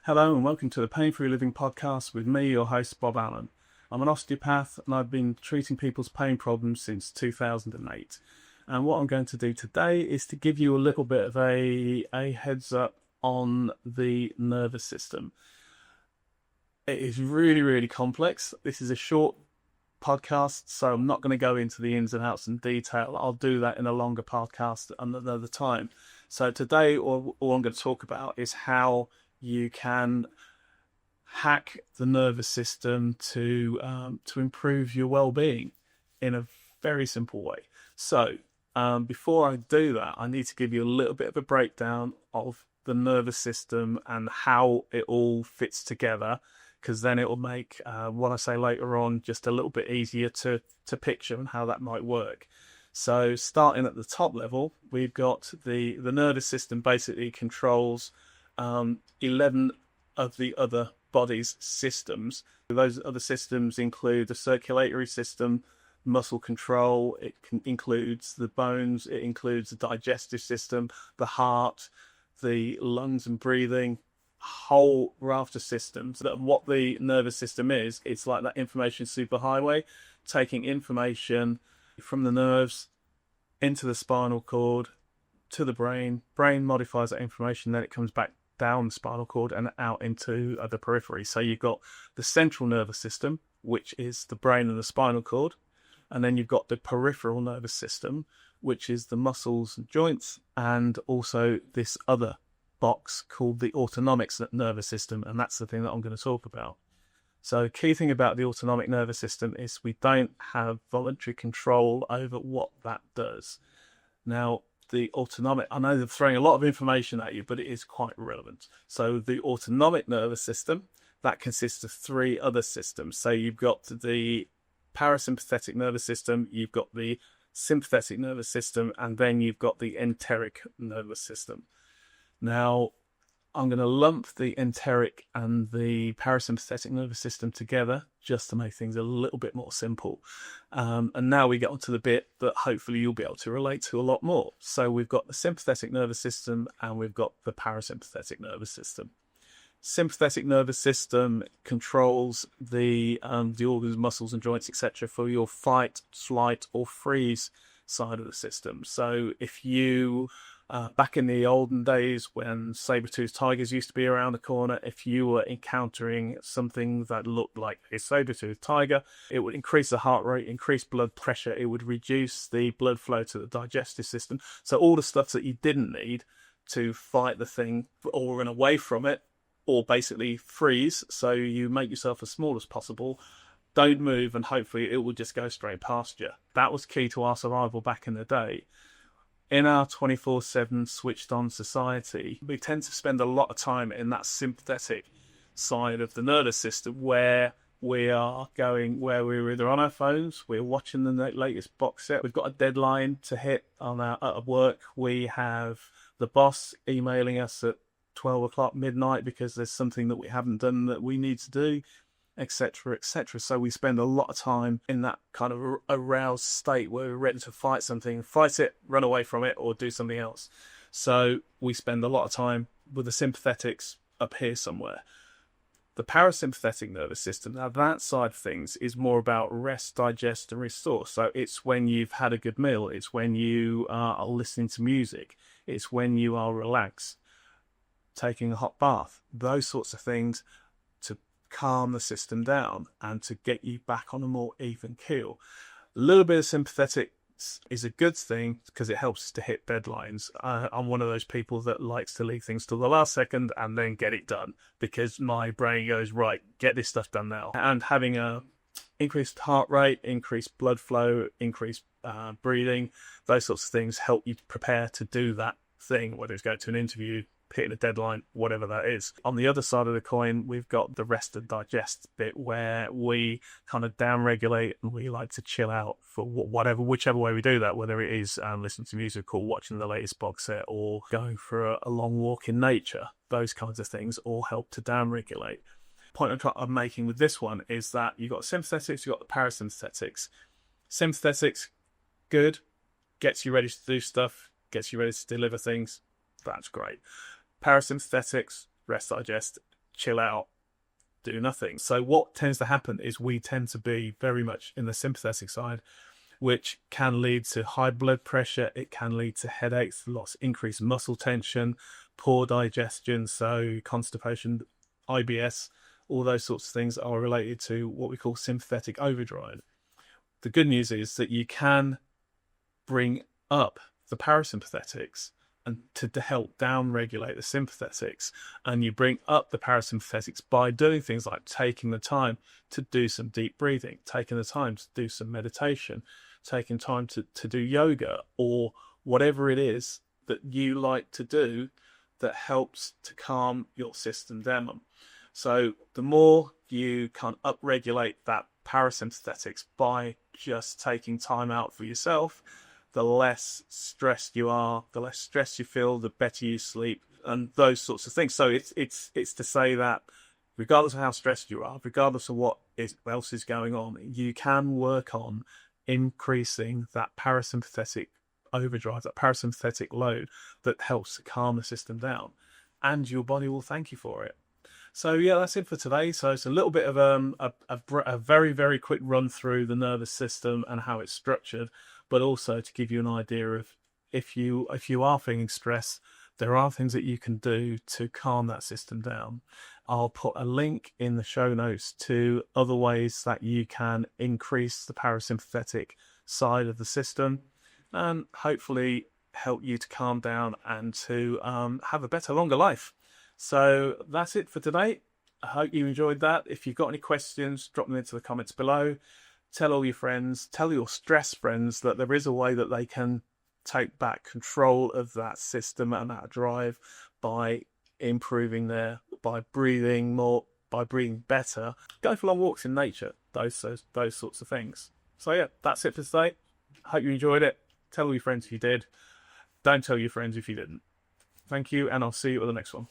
Hello and welcome to the Pain-Free Living podcast with me, your host, Bob Allen. I'm an osteopath and I've been treating people's pain problems since 2008. And what I'm going to do today is to give you a little bit of a heads up on the nervous system. It is really, really complex. This is a short podcast, so I'm not going to go into the ins and outs in detail. I'll do that in a longer podcast another time. So today, all I'm going to talk about is how you can hack the nervous system to improve your well-being in a very simple way. So before I do that, I need to give you a little bit of a breakdown of the nervous system and how it all fits together, because then it will make what I say later on just a little bit easier to picture and how that might work. So starting at the top level, we've got the nervous system basically controls 11 of the other body's systems. Those other systems include the circulatory system, muscle control, includes the bones, it includes the digestive system, the heart, the lungs and breathing, whole raft of systems. That what the nervous system is, it's like that information superhighway, taking information from the nerves into the spinal cord to the brain. Brain modifies that information, then it comes back down the spinal cord and out into the periphery. So you've got the central nervous system, which is the brain and the spinal cord, and then you've got the peripheral nervous system, which is the muscles and joints, and also this other box called the autonomic nervous system, and that's the thing that I'm going to talk about. So key thing about the autonomic nervous system is we don't have voluntary control over what that does. Now, the autonomic, I know they're throwing a lot of information at you, but it is quite relevant. So the autonomic nervous system, that consists of three other systems. So you've got the parasympathetic nervous system, you've got the sympathetic nervous system, and then you've got the enteric nervous system. Now, I'm going to lump the enteric and the parasympathetic nervous system together just to make things a little bit more simple. And now we get onto the bit that hopefully you'll be able to relate to a lot more. So we've got the sympathetic nervous system and we've got the parasympathetic nervous system. Sympathetic nervous system controls the organs, muscles and joints, etc. for your fight, flight or freeze side of the system. So if you back in the olden days when saber-toothed tigers used to be around the corner, if you were encountering something that looked like a saber-toothed tiger, it would increase the heart rate, increase blood pressure, it would reduce the blood flow to the digestive system. So all the stuff that you didn't need to fight the thing or run away from it, or basically freeze, so you make yourself as small as possible, don't move, and hopefully it will just go straight past you. That was key to our survival back in the day. In our 24/7 switched on society, we tend to spend a lot of time in that sympathetic side of the nervous system where we're either on our phones, we're watching the latest box set, we've got a deadline to hit at work, we have the boss emailing us at 12 o'clock midnight because there's something that we haven't done that we need to do, etc., etc. So we spend a lot of time in that kind of aroused state where we're ready to fight something, fight it, run away from it, or do something else. So we spend a lot of time with the sympathetics up here somewhere. The parasympathetic nervous system, now that side of things is more about rest, digest, and restore. So it's when you've had a good meal, it's when you are listening to music, it's when you are relaxed, taking a hot bath, those sorts of things, to calm the system down and to get you back on a more even keel. A little bit of sympathetic is a good thing because it helps us to hit deadlines. I'm one of those people that likes to leave things till the last second and then get it done, because my brain goes, right, get this stuff done now. And having a increased heart rate, increased blood flow, increased breathing, those sorts of things help you prepare to do that thing, whether it's go to an interview, hitting a deadline, whatever that is. On the other side of the coin, we've got the rest and digest bit where we kind of down-regulate and we like to chill out for whichever way we do that, whether it is listening to music or watching the latest box set or going for a long walk in nature. Those kinds of things all help to down-regulate. The point I'm making with this one is that you've got sympathetics, you've got the parasympathetics. Sympathetics, good, gets you ready to do stuff, gets you ready to deliver things. That's great. Parasympathetics, rest, digest, chill out, do nothing. So what tends to happen is we tend to be very much in the sympathetic side, which can lead to high blood pressure. It can lead to headaches, lots, increased muscle tension, poor digestion, so constipation, IBS, all those sorts of things are related to what we call sympathetic overdrive. The good news is that you can bring up the parasympathetics and to help down regulate the sympathetics, and you bring up the parasympathetics by doing things like taking the time to do some deep breathing, taking the time to do some meditation, taking time to do yoga, or whatever it is that you like to do that helps to calm your system down. So the more you can upregulate that parasympathetics by just taking time out for yourself, the less stressed you are, the less stress you feel, the better you sleep, and those sorts of things. So it's to say that regardless of how stressed you are, regardless of what else is going on, you can work on increasing that parasympathetic overdrive, that parasympathetic load that helps to calm the system down, and your body will thank you for it. So yeah, that's it for today. So it's a little bit of a very, very quick run through the nervous system and how it's structured, but also to give you an idea of if you are feeling stressed, there are things that you can do to calm that system down. I'll put a link in the show notes to other ways that you can increase the parasympathetic side of the system and hopefully help you to calm down and to have a better, longer life. So that's it for today. I hope you enjoyed that. If you've got any questions, drop them into the comments below. Tell all your friends, tell your stressed friends that there is a way that they can take back control of that system and that drive by improving by breathing more, by breathing better, go for long walks in nature, those sorts of things. So yeah, that's it for today. Hope you enjoyed it. Tell all your friends if you did. Don't tell your friends if you didn't. Thank you, and I'll see you at the next one.